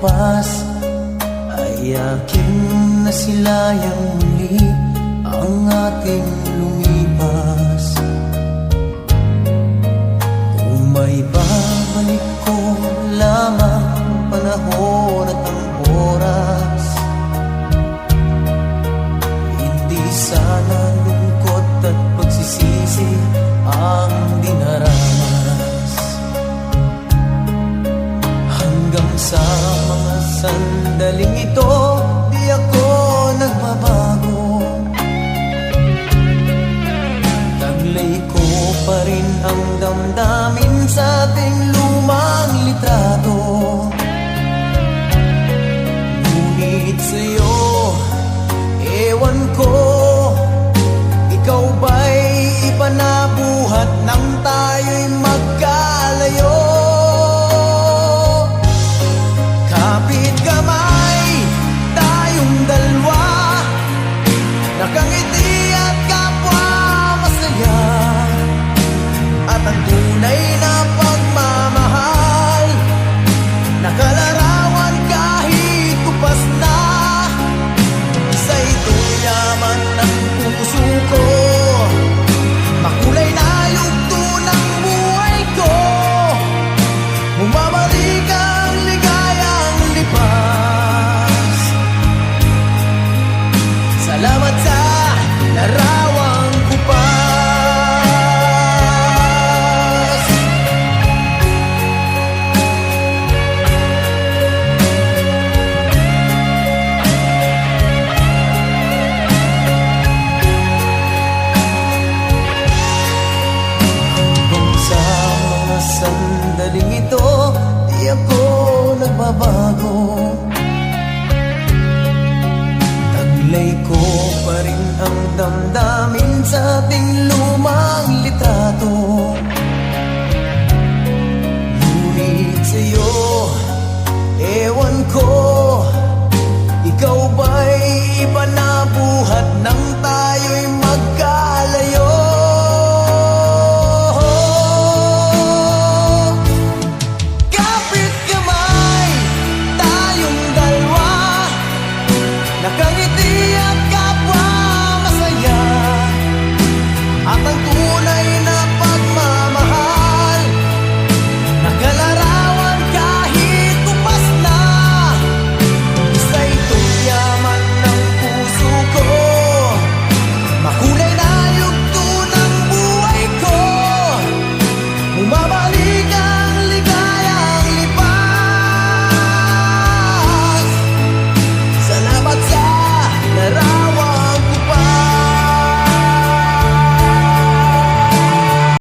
lipas ay aking nasilayang muli ang ating lumipas. Kung may babalik ko lamang panahon at ang oras, hindi sana lungkot at pagsisisi ang dinaranas. Hanggang sa mga sandaling ito, di ako nagbabago. Taglay ko pa rin ang damdamin sa ating lumang litrato. Ngunit sa'yo, ewan ko, ikaw ba'y iba na buhat nang tayo'y magkalayo? Kapit kamay, tayong dalawa, nakangiti at kapwa masaya. At ang tunay na pagmamahal, nakalarawan kahit kupas na. Sa ito'y yaman ng puso ko, makulay na yugto ng buhay ko. Bumabalik ang ligayang lipas. Salamat sa larawang kupas. Hanggang sa mga sandaling ito, di ako nagbabago. Taglay ko pa rin ang damdamin sa ating lumang litrato.